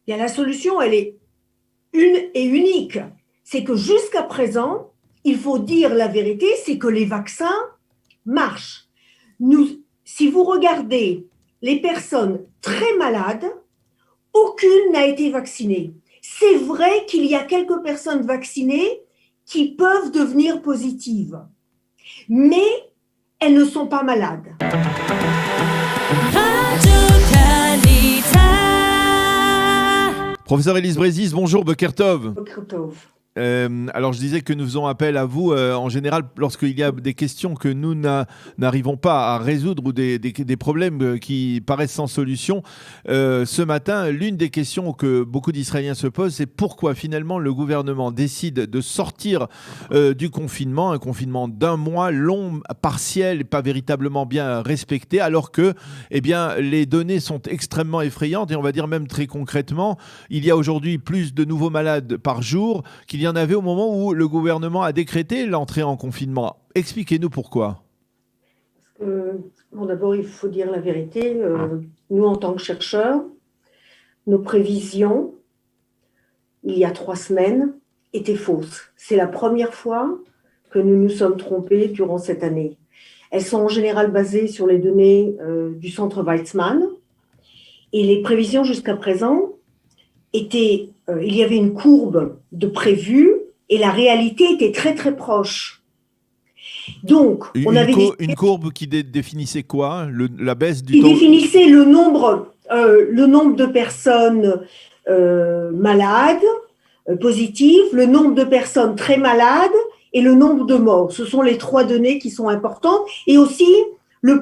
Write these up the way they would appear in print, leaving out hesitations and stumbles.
Bien, la solution, elle est une et unique. C'est que jusqu'à présent, il faut dire la vérité, c'est que les vaccins marchent. Si vous regardez les personnes très malades, aucune n'a été vaccinée. C'est vrai qu'il y a quelques personnes vaccinées qui peuvent devenir positives, mais elles ne sont pas malades. Professeur Élise Brézis, bonjour, Boker Tov. Boker Tov. Alors je disais que nous faisons appel à vous en général lorsqu'il y a des questions que nous n'arrivons pas à résoudre ou des problèmes qui paraissent sans solution. Ce matin, l'une des questions que beaucoup d'Israéliens se posent, c'est pourquoi finalement le gouvernement décide de sortir du confinement, un confinement d'un mois long, partiel, pas véritablement bien respecté, alors que les données sont extrêmement effrayantes et on va dire même très concrètement, il y a aujourd'hui plus de nouveaux malades par jour qu'il y en avait au moment où le gouvernement a décrété l'entrée en confinement. Expliquez-nous pourquoi. D'abord, il faut dire la vérité. Nous, en tant que chercheurs, nos prévisions, il y a 3 semaines, étaient fausses. C'est la première fois que nous nous sommes trompés durant cette année. Elles sont en général basées sur les données du centre Weizmann. Et les prévisions jusqu'à présent étaient... il y avait une courbe de prévu et la réalité était très très proche. Donc, on avait une courbe qui définissait quoi? La baisse du qui taux? Définissait le nombre de personnes malades, positives, le nombre de personnes très malades et le nombre de morts. Ce sont les 3 données qui sont importantes et aussi le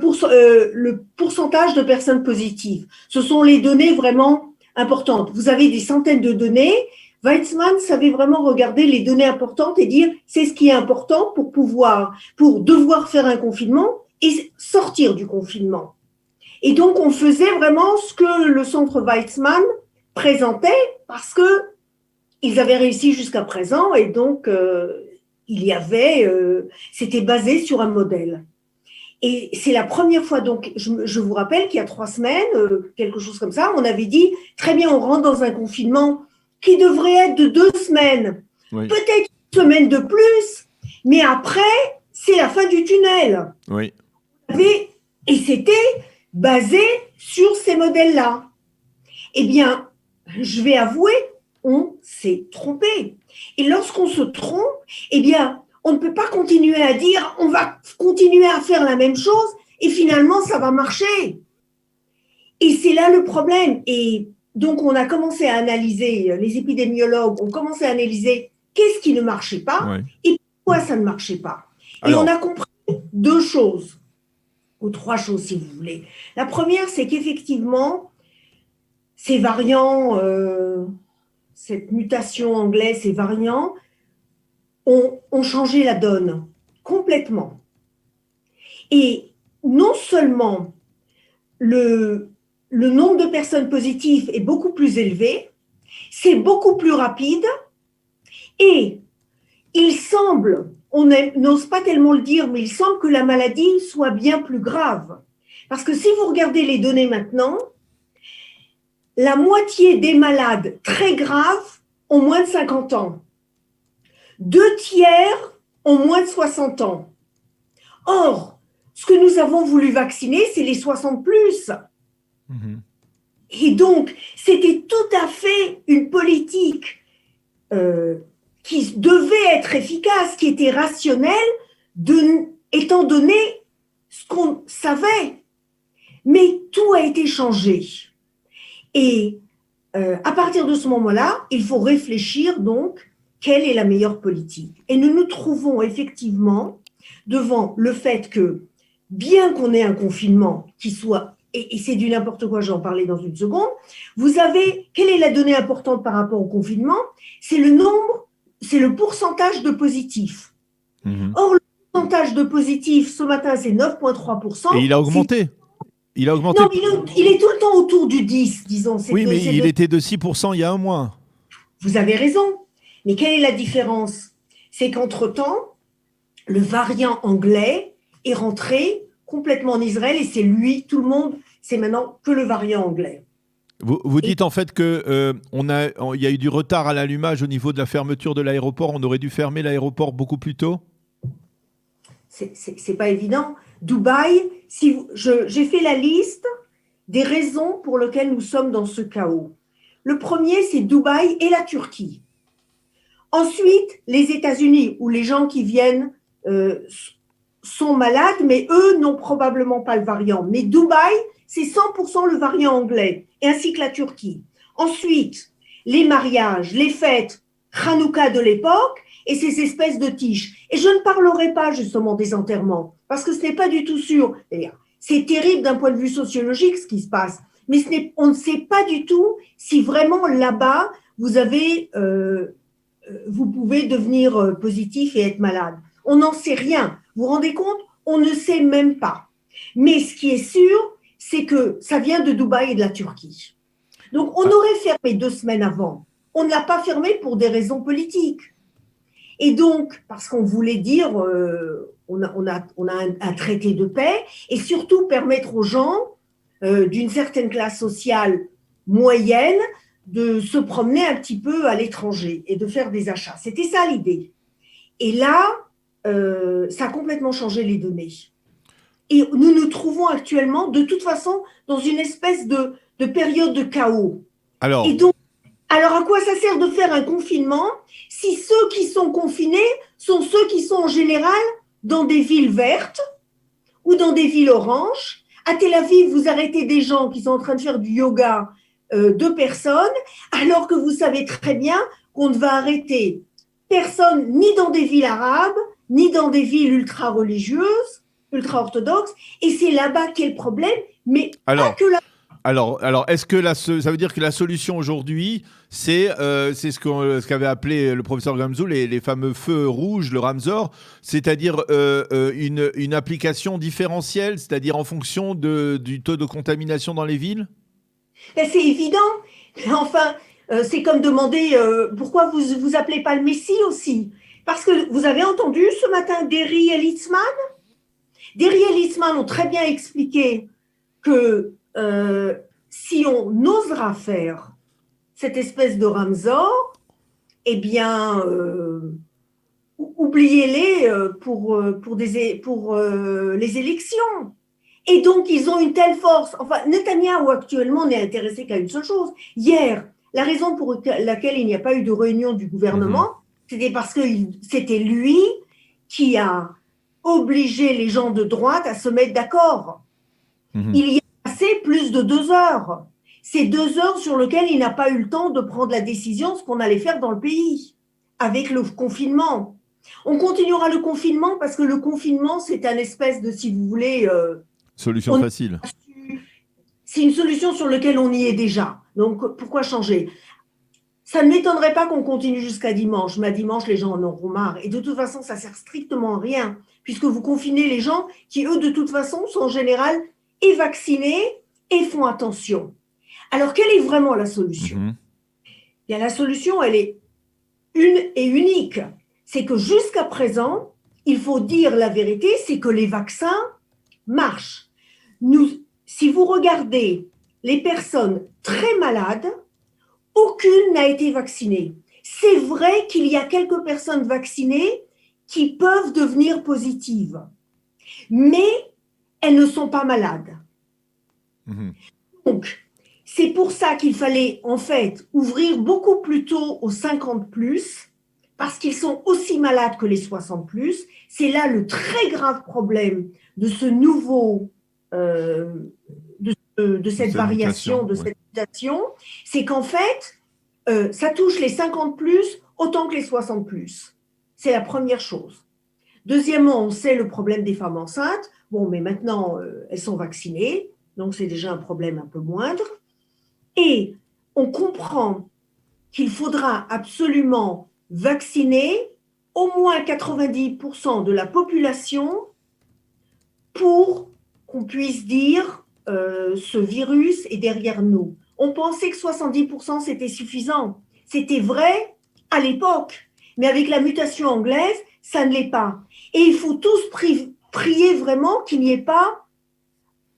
pourcentage de personnes positives. Ce sont les données vraiment importantes. Vous avez des centaines de données. Weizmann savait vraiment regarder les données importantes et dire c'est ce qui est important pour devoir faire un confinement et sortir du confinement. Et donc, on faisait vraiment ce que le centre Weizmann présentait parce que ils avaient réussi jusqu'à présent et donc c'était basé sur un modèle. Et c'est la première fois, donc, je vous rappelle qu'il y a 3 semaines, quelque chose comme ça, on avait dit, très bien, on rentre dans un confinement qui devrait être de 2 semaines, oui. Peut-être une semaine de plus, mais après, c'est la fin du tunnel. Oui. Et c'était basé sur ces modèles-là. Eh bien, je vais avouer, on s'est trompé. Et lorsqu'on se trompe, eh bien, on ne peut pas continuer à dire on va continuer à faire la même chose et finalement ça va marcher. Et c'est là le problème. Et donc on a commencé à analyser, les épidémiologues ont commencé à analyser qu'est-ce qui ne marchait pas, ouais. Et pourquoi ça ne marchait pas. Alors, et on a compris 2 choses, ou 3 choses si vous voulez. La première, c'est qu'effectivement, ces variants, cette mutation anglaise, ces variants, ont changé la donne complètement. Et non seulement le nombre de personnes positives est beaucoup plus élevé, c'est beaucoup plus rapide et il semble, on n'ose pas tellement le dire, mais il semble que la maladie soit bien plus grave. Parce que si vous regardez les données maintenant, la moitié des malades très graves ont moins de 50 ans. 2 tiers ont moins de 60 ans. Or, ce que nous avons voulu vacciner, c'est les 60 plus. Mmh. Et donc, c'était tout à fait une politique qui devait être efficace, qui était rationnelle, étant donné ce qu'on savait. Mais tout a été changé. Et à partir de ce moment-là, il faut réfléchir donc quelle est la meilleure politique. Et nous nous trouvons effectivement devant le fait que, bien qu'on ait un confinement qui soit, et c'est du n'importe quoi, j'en parlais dans une seconde, vous avez, quelle est la donnée importante par rapport au confinement? C'est le nombre, c'est le pourcentage de positifs. Mmh. Or, le pourcentage de positifs, ce matin, c'est 9,3%. Et il a augmenté. Il a augmenté. Non, il est tout le temps autour du 10, disons. Oui, mais il était de 6% il y a un mois. Vous avez raison. Mais quelle est la différence? C'est qu'entre-temps, le variant anglais est rentré complètement en Israël et c'est lui, tout le monde, c'est maintenant que le variant anglais. Vous dites en fait que il y a eu du retard à l'allumage au niveau de la fermeture de l'aéroport. On aurait dû fermer l'aéroport beaucoup plus tôt. C'est pas évident. Dubaï, j'ai fait la liste des raisons pour lesquelles nous sommes dans ce chaos. Le premier, c'est Dubaï et la Turquie. Ensuite, les États-Unis, où les gens qui viennent sont malades, mais eux n'ont probablement pas le variant. Mais Dubaï, c'est 100% le variant anglais, et ainsi que la Turquie. Ensuite, les mariages, les fêtes, Hanouka de l'époque, et ces espèces de tiges. Et je ne parlerai pas justement des enterrements, parce que ce n'est pas du tout sûr. C'est terrible d'un point de vue sociologique ce qui se passe, mais on ne sait pas du tout si vraiment là-bas, vous pouvez devenir positif et être malade. On n'en sait rien. Vous vous rendez compte? On ne sait même pas. Mais ce qui est sûr, c'est que ça vient de Dubaï et de la Turquie. Donc, on aurait fermé 2 semaines avant. On ne l'a pas fermé pour des raisons politiques. Et donc, parce qu'on voulait dire, on a un traité de paix, et surtout permettre aux gens d'une certaine classe sociale moyenne de se promener un petit peu à l'étranger et de faire des achats. C'était ça l'idée. Et là, ça a complètement changé les données. Et nous nous trouvons actuellement, de toute façon, dans une espèce de période de chaos. Alors, et donc, alors, à quoi ça sert de faire un confinement si ceux qui sont confinés sont ceux qui sont en général dans des villes vertes ou dans des villes oranges? À Tel Aviv, vous arrêtez des gens qui sont en train de faire du yoga, 2 personnes, alors que vous savez très bien qu'on ne va arrêter personne ni dans des villes arabes, ni dans des villes ultra-religieuses, ultra-orthodoxes, et c'est là-bas qu'est le problème, mais pas que là. Alors, est-ce que ça veut dire que la solution aujourd'hui, c'est ce qu'avait appelé le professeur Gamzou les fameux feux rouges, le Ramsor, c'est-à-dire une application différentielle, c'est-à-dire en fonction du taux de contamination dans les villes? Ben, c'est évident. Enfin, c'est comme demander pourquoi vous appelez pas le Messie aussi. Parce que vous avez entendu ce matin Derry et Litzman. Derry et Litzman ont très bien expliqué que si on osera faire cette espèce de Ramsor, eh bien, oubliez-les pour les élections. Et donc, ils ont une telle force. Enfin, Netanyahou, actuellement, n'est intéressé qu'à une seule chose. Hier, la raison pour laquelle il n'y a pas eu de réunion du gouvernement, c'était parce que c'était lui qui a obligé les gens de droite à se mettre d'accord. Il y a passé plus de 2 heures. C'est 2 heures sur lesquelles il n'a pas eu le temps de prendre la décision, ce qu'on allait faire dans le pays, avec le confinement. On continuera le confinement parce que le confinement, c'est un espèce de, si vous voulez... solution facile. C'est une solution sur laquelle on y est déjà. Donc, pourquoi changer? Ça ne m'étonnerait pas qu'on continue jusqu'à dimanche, mais à dimanche, les gens en auront marre. Et de toute façon, ça sert strictement à rien, puisque vous confinez les gens qui, eux, de toute façon, sont en général et vaccinés et font attention. Alors, quelle est vraiment la solution? Bien, la solution, elle est une et unique. C'est que jusqu'à présent, il faut dire la vérité, c'est que les vaccins marchent. Si vous regardez les personnes très malades, aucune n'a été vaccinée. C'est vrai qu'il y a quelques personnes vaccinées qui peuvent devenir positives, mais elles ne sont pas malades. Donc, c'est pour ça qu'il fallait en fait ouvrir beaucoup plus tôt aux 50+, parce qu'ils sont aussi malades que les 60+. C'est là le très grave problème de ce nouveau, de cette variation, de cette mutation, c'est qu'en fait, ça touche les 50+ autant que les 60+. C'est la première chose. Deuxièmement, on sait le problème des femmes enceintes. Bon, mais maintenant, elles sont vaccinées, donc c'est déjà un problème un peu moindre. Et on comprend qu'il faudra absolument vacciner au moins 90% de la population pour qu'on puisse dire ce virus est derrière nous. On pensait que 70% c'était suffisant. C'était vrai à l'époque, mais avec la mutation anglaise, ça ne l'est pas. Et il faut tous prier vraiment qu'il n'y ait pas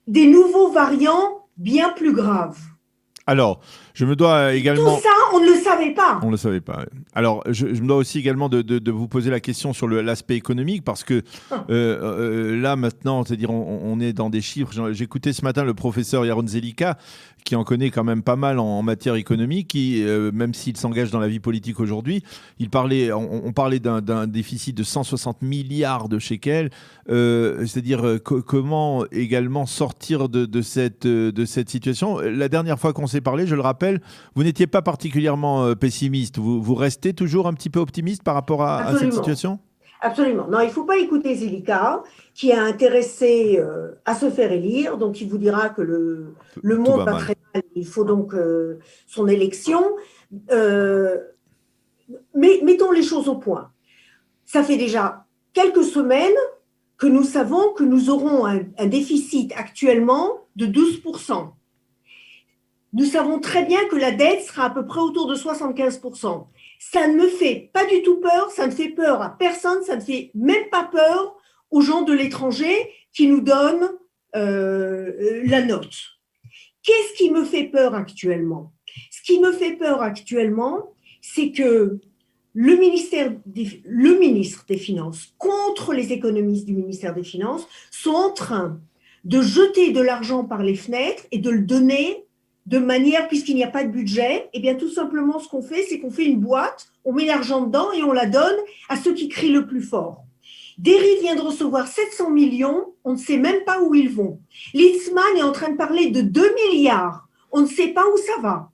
des nouveaux variants bien plus graves. Alors, je me dois également... Tout ça, on ne le savait pas. On ne le savait pas. Alors, je me dois aussi également de vous poser la question sur l'aspect économique, parce que là, maintenant, c'est-à-dire on est dans des chiffres. J'écoutais ce matin le professeur Yaron Zelika, qui en connaît quand même pas mal en matière économique, qui, même s'il s'engage dans la vie politique aujourd'hui, on parlait d'un déficit de 160 milliards de shekels. C'est-à-dire comment également sortir de cette situation. La dernière fois qu'on s'est parlé, je le rappelle, vous n'étiez pas particulièrement pessimiste. Vous restez toujours un petit peu optimiste par rapport à cette situation ? Absolument. Non, il ne faut pas écouter Zelika, qui est intéressé à se faire élire. Donc, il vous dira que le monde va très mal. Il faut donc son élection. Mais mettons les choses au point. Ça fait déjà quelques semaines que nous savons que nous aurons un déficit actuellement de 12%. Nous savons très bien que la dette sera à peu près autour de 75%. Ça ne me fait pas du tout peur, ça ne fait peur à personne, ça ne fait même pas peur aux gens de l'étranger qui nous donnent la note. Qu'est-ce qui me fait peur actuellement ? Ce qui me fait peur actuellement, c'est que le ministre des Finances, contre les économistes du ministère des Finances, sont en train de jeter de l'argent par les fenêtres et de le donner de manière, puisqu'il n'y a pas de budget, eh bien tout simplement ce qu'on fait, c'est qu'on fait une boîte, on met l'argent dedans et on la donne à ceux qui crient le plus fort. Derry vient de recevoir 700 millions, on ne sait même pas où ils vont. Litzman est en train de parler de 2 milliards, on ne sait pas où ça va.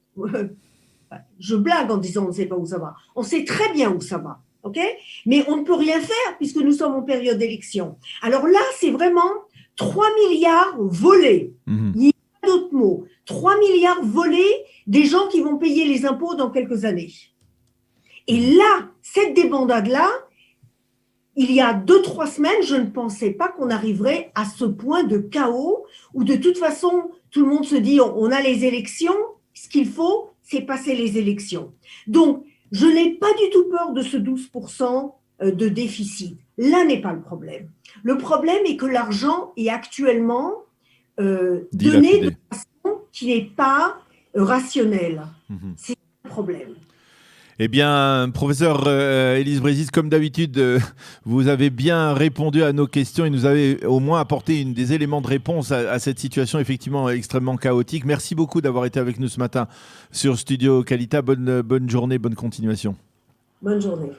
Je blague en disant on ne sait pas où ça va. On sait très bien où ça va, ok ? Mais on ne peut rien faire puisque nous sommes en période d'élection. Alors là, c'est vraiment 3 milliards volés. Il n'y a pas d'autre mot. 3 milliards volés des gens qui vont payer les impôts dans quelques années. Et là, cette débandade-là, il y a 2-3 semaines, je ne pensais pas qu'on arriverait à ce point de chaos où de toute façon, tout le monde se dit on a les élections, ce qu'il faut, c'est passer les élections. Donc, je n'ai pas du tout peur de ce 12% de déficit. Là n'est pas le problème. Le problème est que l'argent est actuellement donné de façon qui n'est pas rationnelle. C'est le problème. Eh bien, professeur Élise Brésis, comme d'habitude, vous avez bien répondu à nos questions et nous avez au moins apporté des éléments de réponse à cette situation effectivement extrêmement chaotique. Merci beaucoup d'avoir été avec nous ce matin sur Studio Kalita. Bonne journée, bonne continuation. Bonne journée.